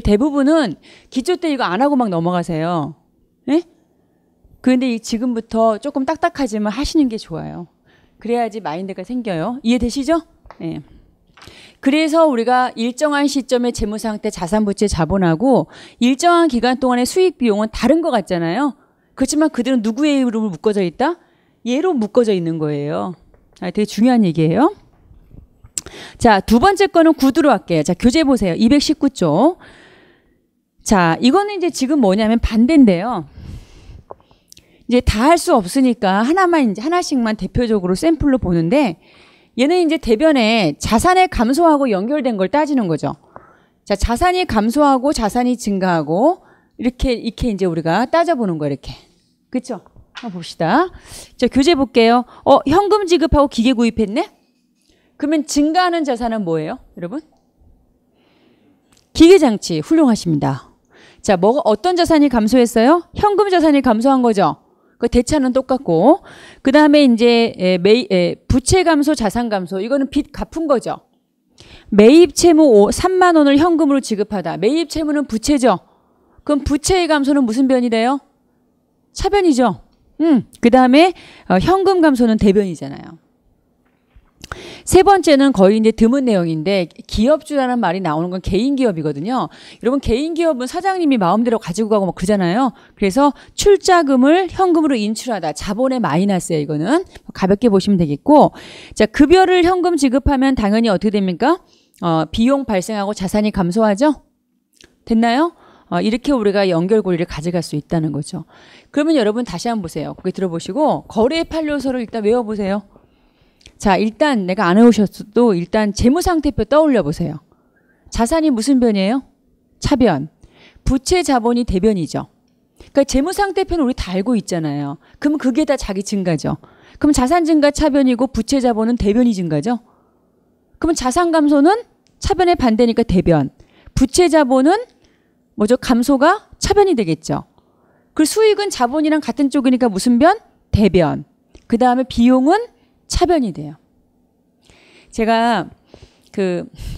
대부분은 기초 때 이거 안 하고 막 넘어가세요. 네? 그런데 지금부터 조금 딱딱하지만 하시는 게 좋아요. 그래야지 마인드가 생겨요. 이해되시죠? 네. 그래서 우리가 일정한 시점의 재무상태, 자산부채, 자본하고 일정한 기간 동안의 수익 비용은 다른 것 같잖아요. 그렇지만 그들은 누구의 이름으로 묶어져 있다? 얘로 묶어져 있는 거예요. 되게 중요한 얘기예요. 자, 두 번째 거는 구두로 할게요. 자, 교재 보세요. 219쪽. 자, 이거는 이제 지금 뭐냐면 반대인데요. 이제 다 할 수 없으니까 하나씩만 대표적으로 샘플로 보는데 얘는 이제 대변에 자산의 감소하고 연결된 걸 따지는 거죠. 자, 자산이 감소하고 자산이 증가하고 이렇게 이제 우리가 따져보는 거예요. 이렇게. 그쵸? 한번 봅시다. 자, 교재 볼게요. 현금 지급하고 기계 구입했네? 그러면 증가하는 자산은 뭐예요? 여러분? 기계장치. 훌륭하십니다. 자, 어떤 자산이 감소했어요? 현금 자산이 감소한 거죠. 그 대차는 똑같고. 그 다음에 이제 부채 감소, 자산 감소. 이거는 빚 갚은 거죠. 매입 채무 3만 원을 현금으로 지급하다. 매입 채무는 부채죠. 그럼 부채의 감소는 무슨 변이 돼요? 차변이죠. 그 다음에 현금 감소는 대변이잖아요. 세 번째는 거의 이제 드문 내용인데 기업주라는 말이 나오는 건 개인 기업이거든요. 여러분 개인 기업은 사장님이 마음대로 가지고 가고 막 그러잖아요. 그래서 출자금을 현금으로 인출하다. 자본의 마이너스예요. 이거는 가볍게 보시면 되겠고, 자, 급여를 현금 지급하면 당연히 어떻게 됩니까? 비용 발생하고 자산이 감소하죠. 됐나요? 이렇게 우리가 연결고리를 가져갈 수 있다는 거죠. 그러면 여러분 다시 한번 보세요. 거기 들어보시고 거래 판료서를 일단 외워보세요. 자, 일단 내가 안 외우셨어도 일단 재무상태표 떠올려 보세요. 자산이 무슨 변이에요? 차변. 부채 자본이 대변이죠. 그러니까 재무상태표는 우리 다 알고 있잖아요. 그럼 그게 다 자기 증가죠. 그럼 자산 증가 차변이고 부채 자본은 대변이 증가죠. 그러면 자산 감소는 차변의 반대니까 대변. 부채 자본은 뭐죠? 감소가 차변이 되겠죠. 그 수익은 자본이랑 같은 쪽이니까 무슨 변? 대변. 그 다음에 비용은 차변이 돼요. 제가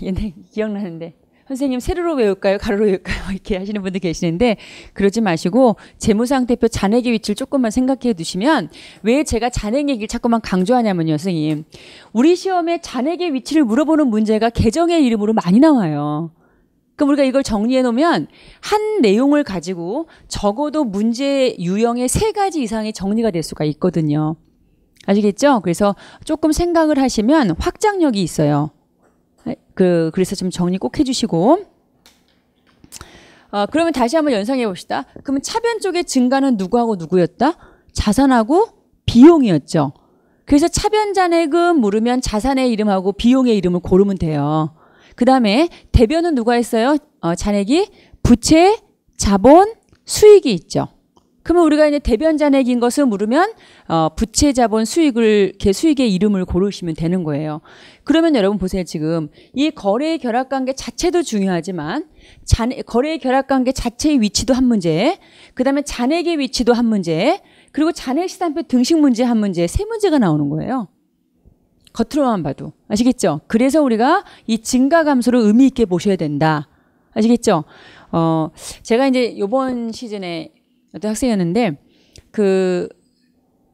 옛날 기억나는데 선생님 세로로 외울까요? 가로로 외울까요? 이렇게 하시는 분들 계시는데 그러지 마시고 재무상태표 잔액의 위치를 조금만 생각해 두시면 왜 제가 잔액 얘기를 자꾸만 강조하냐면요. 선생님. 우리 시험에 잔액의 위치를 물어보는 문제가 계정의 이름으로 많이 나와요. 그럼 우리가 이걸 정리해 놓으면 한 내용을 가지고 적어도 문제 유형의 3가지 이상의 정리가 될 수가 있거든요. 아시겠죠? 그래서 조금 생각을 하시면 확장력이 있어요. 그래서 좀 정리 꼭 해주시고. 그러면 다시 한번 연상해 봅시다. 그러면 차변 쪽의 증가는 누구하고 누구였다? 자산하고 비용이었죠. 그래서 차변 잔액은 물으면 자산의 이름하고 비용의 이름을 고르면 돼요. 그 다음에 대변은 누가 했어요? 잔액이 부채, 자본, 수익이 있죠. 그러면 우리가 이제 대변 잔액인 것을 물으면 부채, 자본, 수익의 이름을 고르시면 되는 거예요. 그러면 여러분 보세요. 지금 이 거래의 결합관계 자체도 중요하지만 거래의 결합관계 자체의 위치도 한 문제, 그 다음에 잔액의 위치도 한 문제, 그리고 잔액 시산표 등식 문제 한 문제, 3문제가 나오는 거예요. 겉으로만 봐도. 아시겠죠? 그래서 우리가 이 증가 감소를 의미 있게 보셔야 된다. 아시겠죠? 제가 이제 이번 시즌에 어떤 학생이었는데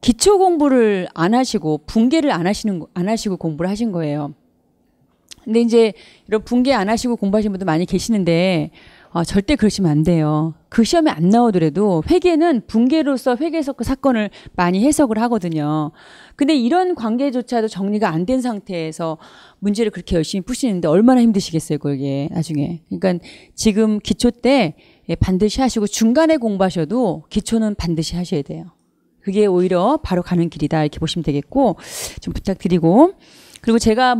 기초 공부를 안 하시고 분계를 안 하시고 공부를 하신 거예요. 근데 이제 이런 붕괴 안 하시고 공부하시는 분들 많이 계시는데 절대 그러시면 안 돼요. 그 시험에 안 나오더라도 회계는 붕괴로서 회계석 사건을 많이 해석을 하거든요. 근데 이런 관계조차도 정리가 안 된 상태에서 문제를 그렇게 열심히 푸시는데 얼마나 힘드시겠어요, 그게 나중에. 그러니까 지금 기초 때 반드시 하시고 중간에 공부하셔도 기초는 반드시 하셔야 돼요. 그게 오히려 바로 가는 길이다 이렇게 보시면 되겠고 좀 부탁드리고 그리고 제가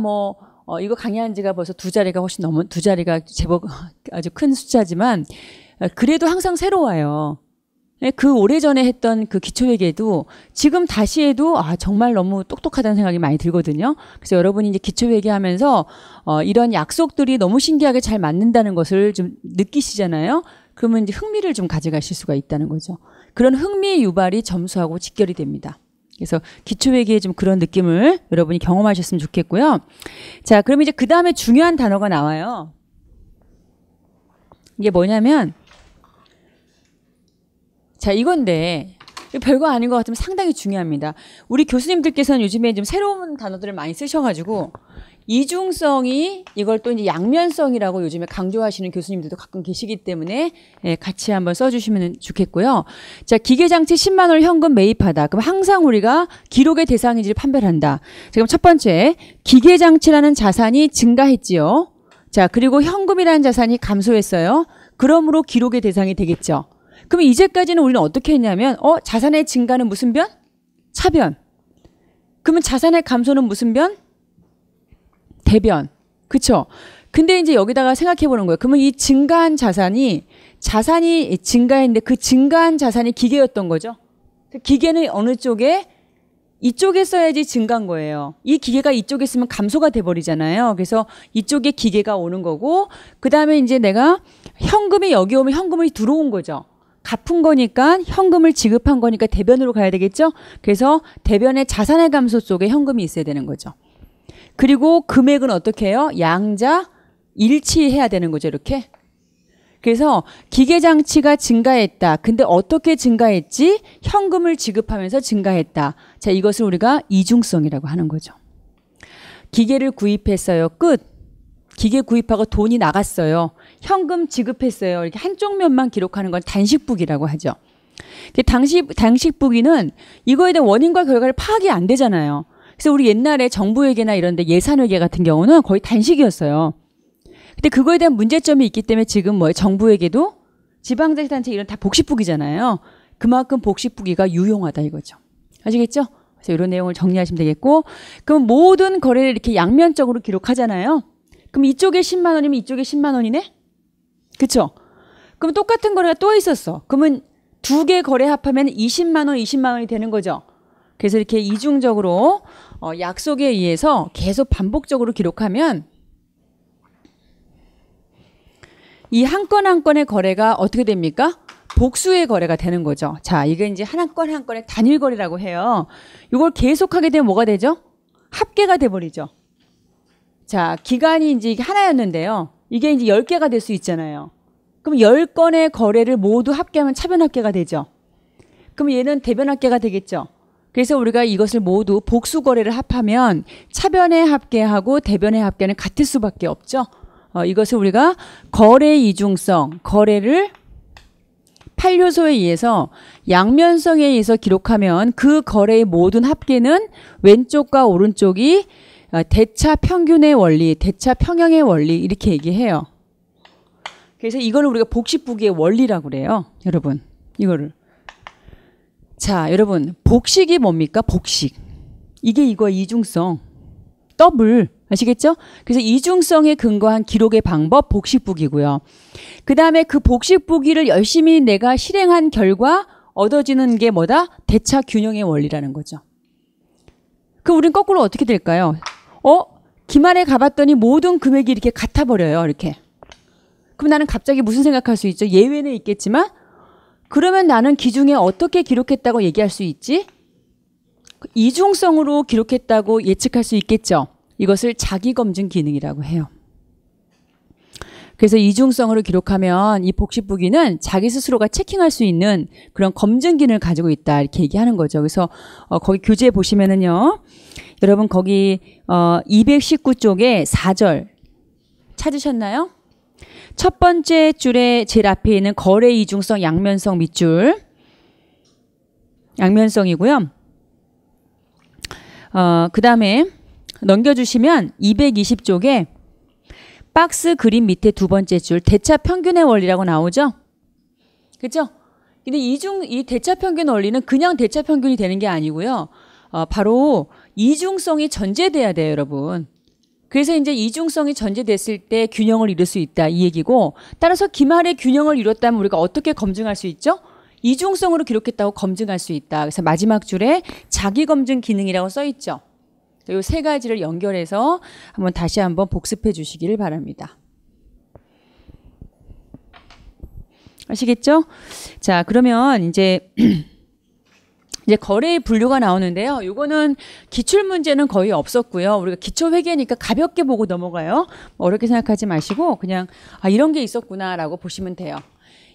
이거 강의한 지가 벌써 두 자리가 훨씬 넘은, 두 자리가 제법 아주 큰 숫자지만, 그래도 항상 새로워요. 그 오래전에 했던 그 기초회계도 지금 다시 해도, 정말 너무 똑똑하다는 생각이 많이 들거든요. 그래서 여러분이 이제 기초회계 하면서, 이런 약속들이 너무 신기하게 잘 맞는다는 것을 좀 느끼시잖아요. 그러면 이제 흥미를 좀 가져가실 수가 있다는 거죠. 그런 흥미 유발이 점수하고 직결이 됩니다. 그래서 기초회계에 좀 그런 느낌을 여러분이 경험하셨으면 좋겠고요. 자, 그럼 이제 그 다음에 중요한 단어가 나와요. 이게 뭐냐면, 자, 이건데, 별거 아닌 것 같으면 상당히 중요합니다. 우리 교수님들께서는 요즘에 좀 새로운 단어들을 많이 쓰셔가지고, 이중성이 이걸 또 이제 양면성이라고 요즘에 강조하시는 교수님들도 가끔 계시기 때문에 같이 한번 써주시면 좋겠고요. 자, 기계장치 10만 원 현금 매입하다. 그럼 항상 우리가 기록의 대상인지를 판별한다. 지금 첫 번째, 기계장치라는 자산이 증가했지요. 자, 그리고 현금이라는 자산이 감소했어요. 그러므로 기록의 대상이 되겠죠. 그럼 이제까지는 우리는 어떻게 했냐면, 자산의 증가는 무슨 변? 차변. 그러면 자산의 감소는 무슨 변? 대변. 그쵸? 근데 이제 여기다가 생각해 보는 거예요. 그러면 이 증가한 자산이 증가했는데 그 증가한 자산이 기계였던 거죠. 기계는 어느 쪽에? 이쪽에 써야지 증가한 거예요. 이 기계가 이쪽에 쓰면 감소가 돼버리잖아요. 그래서 이쪽에 기계가 오는 거고, 그 다음에 이제 내가 현금이 여기 오면 현금이 들어온 거죠. 갚은 거니까 현금을 지급한 거니까 대변으로 가야 되겠죠. 그래서 대변의 자산의 감소 속에 현금이 있어야 되는 거죠. 그리고 금액은 어떻게 해요? 양자 일치해야 되는 거죠, 이렇게. 그래서 기계장치가 증가했다. 근데 어떻게 증가했지? 현금을 지급하면서 증가했다. 자, 이것을 우리가 이중성이라고 하는 거죠. 기계를 구입했어요. 끝. 기계 구입하고 돈이 나갔어요. 현금 지급했어요. 이렇게 한쪽 면만 기록하는 건 단식북이라고 하죠. 단식북이는 이거에 대한 원인과 결과를 파악이 안 되잖아요. 그래서 우리 옛날에 정부회계나 이런 데 예산회계 같은 경우는 거의 단식이었어요. 근데 그거에 대한 문제점이 있기 때문에 지금 정부회계도 지방자치단체 이런 다 복식북이잖아요. 그만큼 복식북이가 유용하다 이거죠. 아시겠죠? 그래서 이런 내용을 정리하시면 되겠고, 그럼 모든 거래를 이렇게 양면적으로 기록하잖아요. 그럼 이쪽에 10만 원이면 이쪽에 10만 원이네? 그쵸? 그럼 똑같은 거래가 또 있었어. 그러면 두 개 거래 합하면 20만 원, 20만 원이 되는 거죠. 그래서 이렇게 이중적으로 약속에 의해서 계속 반복적으로 기록하면 이 한 건 한 건의 거래가 어떻게 됩니까? 복수의 거래가 되는 거죠. 자, 이게 이제 한 건 한 건의 단일 거래라고 해요. 이걸 계속하게 되면 뭐가 되죠? 합계가 돼버리죠. 자, 기간이 이제 하나였는데요. 이게 이제 10개가 될 수 있잖아요. 그럼 10건의 거래를 모두 합계하면 차변 합계가 되죠. 그럼 얘는 대변 합계가 되겠죠. 그래서 우리가 이것을 모두 복수 거래를 합하면 차변의 합계하고 대변의 합계는 같을 수밖에 없죠. 이것을 우리가 거래 이중성, 거래를 8요소에 의해서 양면성에 의해서 기록하면 그 거래의 모든 합계는 왼쪽과 오른쪽이 대차 평균의 원리, 대차 평형의 원리 이렇게 얘기해요. 그래서 이거를 우리가 복식북이의 원리라고 그래요. 여러분, 이거를. 자, 여러분, 복식이 뭡니까? 복식. 이게 이거 이중성. 더블. 아시겠죠? 그래서 이중성에 근거한 기록의 방법 복식북이고요. 그 다음에 그 복식북이를 열심히 내가 실행한 결과 얻어지는 게 뭐다? 대차 균형의 원리라는 거죠. 그럼 우린 거꾸로 어떻게 될까요? 기말에 가봤더니 모든 금액이 이렇게 같아버려요. 이렇게. 그럼 나는 갑자기 무슨 생각할 수 있죠? 예외는 있겠지만 그러면 나는 기중에 어떻게 기록했다고 얘기할 수 있지? 이중성으로 기록했다고 예측할 수 있겠죠. 이것을 자기검증 기능이라고 해요. 그래서 이중성으로 기록하면 이 복식북이는 자기 스스로가 체킹할 수 있는 그런 검증 기능을 가지고 있다 이렇게 얘기하는 거죠. 그래서 거기 교재 보시면은요. 여러분 거기 219쪽에 4절 찾으셨나요? 첫 번째 줄에 제일 앞에 있는 거래 이중성 양면성 밑줄. 양면성이고요. 그 다음에 넘겨주시면 220쪽에 박스 그림 밑에 두 번째 줄 대차 평균의 원리라고 나오죠? 그죠? 근데 이 대차 평균 원리는 그냥 대차 평균이 되는 게 아니고요. 바로 이중성이 전제돼야 돼요, 여러분. 그래서 이제 이중성이 전제됐을 때 균형을 이룰 수 있다 이 얘기고, 따라서 기말에 균형을 이뤘다면 우리가 어떻게 검증할 수 있죠? 이중성으로 기록했다고 검증할 수 있다. 그래서 마지막 줄에 자기검증 기능이라고 써 있죠. 이 세 가지를 연결해서 다시 한번 복습해 주시기를 바랍니다. 아시겠죠? 자, 그러면 이제 거래의 분류가 나오는데요. 이거는 기출 문제는 거의 없었고요. 우리가 기초 회계니까 가볍게 보고 넘어가요. 어렵게 생각하지 마시고 그냥 이런 게 있었구나라고 보시면 돼요.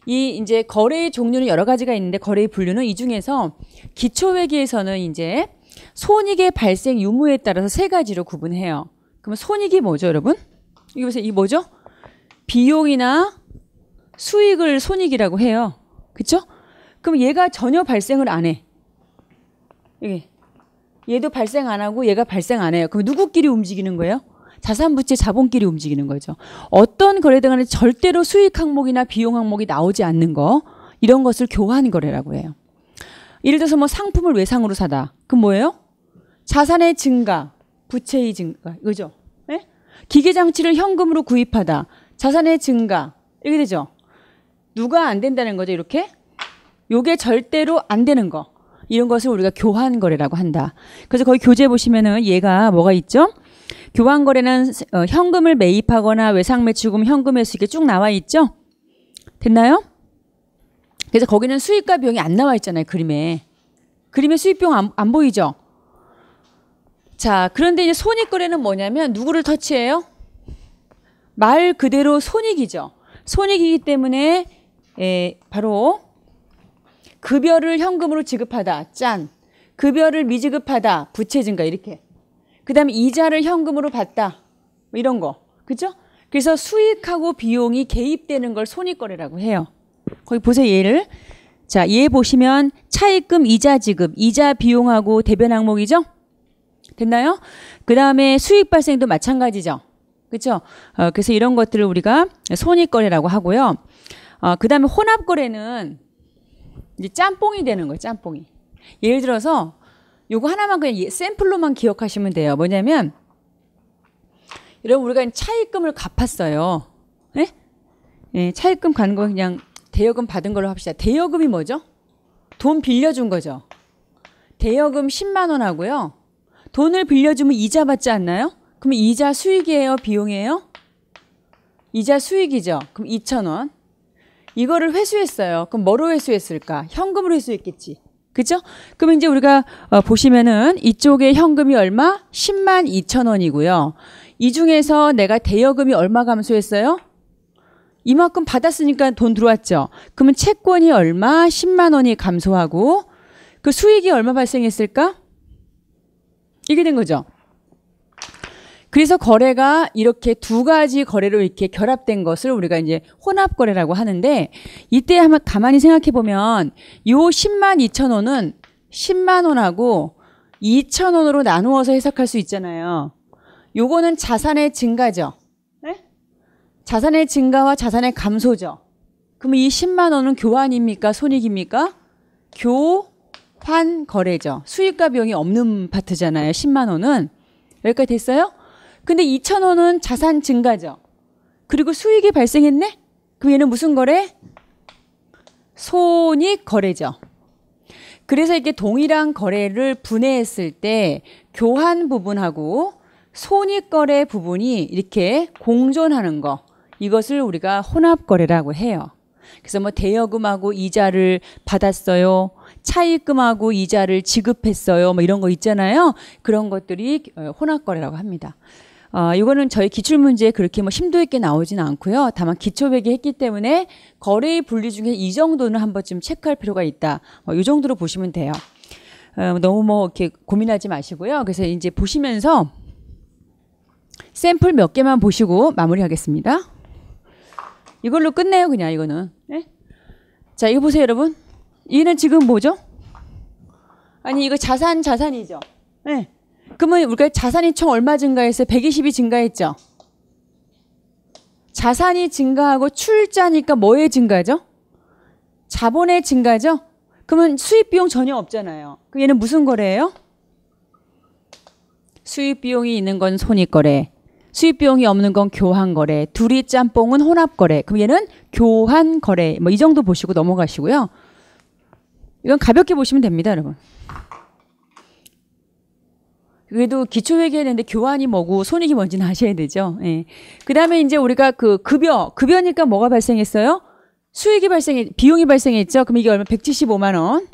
이 이제 거래의 종류는 여러 가지가 있는데 거래의 분류는 이 중에서 기초 회계에서는 이제 손익의 발생 유무에 따라서 세 가지로 구분해요. 그러면 손익이 뭐죠, 여러분? 이거 보세요. 이 뭐죠? 비용이나 수익을 손익이라고 해요. 그쵸? 그럼 얘가 전혀 발생을 안 해. 얘도 발생 안 하고 얘가 발생 안 해요. 그럼 누구끼리 움직이는 거예요? 자산부채 자본끼리 움직이는 거죠. 어떤 거래든 간에 절대로 수익 항목이나 비용 항목이 나오지 않는 거, 이런 것을 교환 거래라고 해요. 예를 들어서 뭐 상품을 외상으로 사다. 그럼 뭐예요? 자산의 증가, 부채의 증가, 그죠? 네? 기계장치를 현금으로 구입하다. 자산의 증가, 이렇게 되죠? 누가 안 된다는 거죠, 이렇게? 요게 절대로 안 되는 거. 이런 것을 우리가 교환 거래라고 한다. 그래서 거기 교재 보시면은 얘가 뭐가 있죠? 교환 거래는 현금을 매입하거나 외상 매출금 현금의 수익이 쭉 나와 있죠? 됐나요? 그래서 거기는 수익과 비용이 안 나와 있잖아요, 그림에. 그림에 수익 비용 안 보이죠? 자, 그런데 이제 손익 거래는 뭐냐면 누구를 터치해요? 말 그대로 손익이죠. 손익이기 때문에 바로 급여를 현금으로 지급하다. 짠. 급여를 미지급하다. 부채 증가. 이렇게. 그 다음에 이자를 현금으로 받다. 뭐 이런 거. 그죠? 그래서 수익하고 비용이 개입되는 걸 손익거래라고 해요. 거기 보세요, 얘를. 자, 얘 보시면 차입금 이자 지급. 이자 비용하고 대변 항목이죠? 됐나요? 그 다음에 수익 발생도 마찬가지죠. 그렇죠? 그래서 이런 것들을 우리가 손익거래라고 하고요. 그 다음에 혼합거래는 이제 짬뽕이 되는 거예요. 짬뽕이. 예를 들어서 요거 하나만 그냥 샘플로만 기억하시면 돼요. 뭐냐면 여러분 우리가 차입금을 갚았어요. 네? 네, 차입금 가는 거 그냥 대여금 받은 걸로 합시다. 대여금이 뭐죠? 돈 빌려준 거죠. 대여금 10만 원 하고요. 돈을 빌려주면 이자 받지 않나요? 그럼 이자 수익이에요? 비용이에요? 이자 수익이죠. 그럼 2,000원. 이거를 회수했어요. 그럼 뭐로 회수했을까? 현금으로 회수했겠지. 그죠? 그럼 이제 우리가 보시면은 이쪽에 현금이 얼마? 10만 2천 원이고요. 이 중에서 내가 대여금이 얼마 감소했어요? 이만큼 받았으니까 돈 들어왔죠. 그러면 채권이 얼마? 10만 원이 감소하고 그 수익이 얼마 발생했을까? 이게 된 거죠. 그래서 거래가 이렇게 두 가지 거래로 이렇게 결합된 것을 우리가 이제 혼합거래라고 하는데, 이때 한번 가만히 생각해 보면 요 10만 2천 원은 10만 원하고 2천 원으로 나누어서 해석할 수 있잖아요. 요거는 자산의 증가죠. 네? 자산의 증가와 자산의 감소죠. 그럼 이 10만 원은 교환입니까? 손익입니까? 교환 거래죠. 수익과 비용이 없는 파트잖아요. 10만 원은. 여기까지 됐어요? 근데 2천 원은 자산 증가죠. 그리고 수익이 발생했네? 그럼 얘는 무슨 거래? 손익 거래죠. 그래서 이렇게 동일한 거래를 분해했을 때 교환 부분하고 손익 거래 부분이 이렇게 공존하는 거, 이것을 우리가 혼합 거래라고 해요. 그래서 뭐 대여금하고 이자를 받았어요. 차입금하고 이자를 지급했어요. 뭐 이런 거 있잖아요. 그런 것들이 혼합 거래라고 합니다. 이거는 저희 기출문제에 그렇게 뭐 심도 있게 나오지는 않고요. 다만 기초회계 했기 때문에 거래의 분류 중에 이 정도는 한 번쯤 체크할 필요가 있다. 이 정도로 보시면 돼요. 너무 뭐 이렇게 고민하지 마시고요. 그래서 이제 보시면서 샘플 몇 개만 보시고 마무리하겠습니다. 이걸로 끝내요, 그냥 이거는. 네? 자, 이거 보세요, 여러분. 얘는 지금 뭐죠? 아니, 이거 자산이죠. 네. 그러면 우리가 자산이 총 얼마 증가했어요? 120이 증가했죠. 자산이 증가하고 출자니까 뭐의 증가죠? 자본의 증가죠? 그러면 수입 비용 전혀 없잖아요. 그럼 얘는 무슨 거래예요? 수입 비용이 있는 건 손익거래. 수입 비용이 없는 건 교환거래. 둘이 짬뽕은 혼합거래. 그럼 얘는 교환거래. 뭐 이 정도 보시고 넘어가시고요. 이건 가볍게 보시면 됩니다, 여러분. 그래도 기초회계 했는데 교환이 뭐고 손익이 뭔지는 아셔야 되죠. 예. 그 다음에 이제 우리가 그 급여니까 뭐가 발생했어요? 비용이 발생했죠. 그럼 이게 얼마? 175만 원.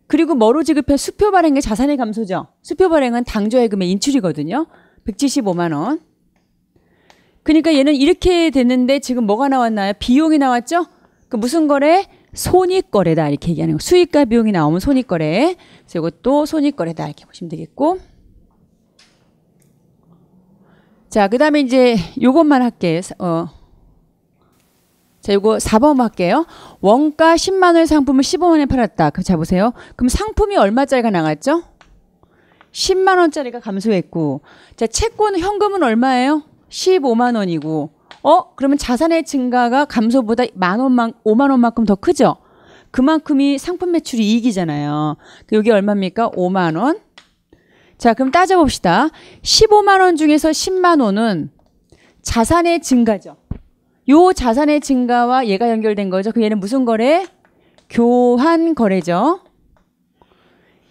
그리고 뭐로 지급해? 수표 발행의 자산의 감소죠. 수표 발행은 당조예금의 인출이거든요. 175만 원. 그러니까 얘는 이렇게 됐는데 지금 뭐가 나왔나요? 비용이 나왔죠? 그 무슨 거래? 손익거래다 이렇게 얘기하는 거. 수익과 비용이 나오면 손익거래. 그래서 이것도 손익거래다 이렇게 보시면 되겠고. 자, 그 다음에 이제 요것만 할게요. 자, 요거 4번 할게요. 원가 10만 원의 상품을 15만 원에 팔았다. 자, 보세요. 그럼 상품이 얼마짜리가 나갔죠? 10만 원짜리가 감소했고. 자, 채권 현금은 얼마예요? 15만 원이고. 그러면 자산의 증가가 감소보다 5만 원만큼 더 크죠? 그만큼이 상품 매출이 이익이잖아요. 여기 얼마입니까? 5만 원. 자, 그럼 따져봅시다. 15만 원 중에서 10만 원은 자산의 증가죠. 요 자산의 증가와 얘가 연결된 거죠. 그럼 얘는 무슨 거래? 교환 거래죠.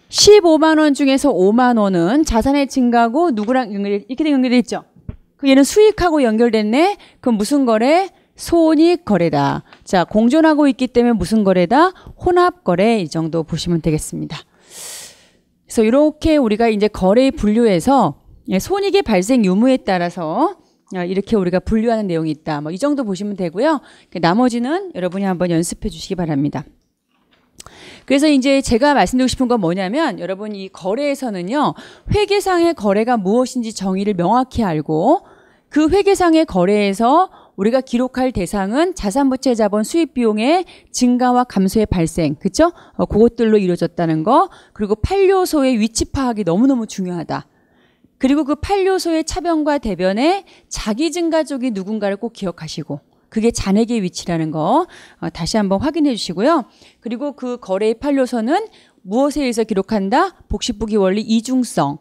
15만 원 중에서 5만 원은 자산의 증가고 누구랑 이렇게 연결돼 있죠. 그 얘는 수익하고 연결됐네. 그럼 무슨 거래? 손익 거래다. 자, 공존하고 있기 때문에 무슨 거래다? 혼합 거래. 이 정도 보시면 되겠습니다. 그래서 이렇게 우리가 이제 거래 분류해서 손익의 발생 유무에 따라서 이렇게 우리가 분류하는 내용이 있다. 뭐 이 정도 보시면 되고요. 나머지는 여러분이 한번 연습해 주시기 바랍니다. 그래서 이제 제가 말씀드리고 싶은 건 뭐냐면 여러분 이 거래에서는요. 회계상의 거래가 무엇인지 정의를 명확히 알고 그 회계상의 거래에서 우리가 기록할 대상은 자산부채 자본 수입 비용의 증가와 감소의 발생. 그렇죠? 그것들로 이루어졌다는 거. 그리고 8요소의 위치 파악이 너무너무 중요하다. 그리고 그 8요소의 차변과 대변에 자기 증가족이 누군가를 꼭 기억하시고 그게 잔액의 위치라는 거 다시 한번 확인해 주시고요. 그리고 그 거래의 8요소는 무엇에 의해서 기록한다? 복식부기 원리 이중성.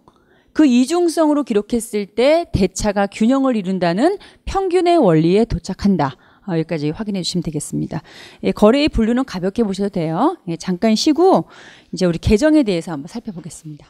그 이중성으로 기록했을 때 대차가 균형을 이룬다는 평균의 원리에 도착한다. 여기까지 확인해 주시면 되겠습니다. 거래의 분류는 가볍게 보셔도 돼요. 잠깐 쉬고 이제 우리 계정에 대해서 한번 살펴보겠습니다.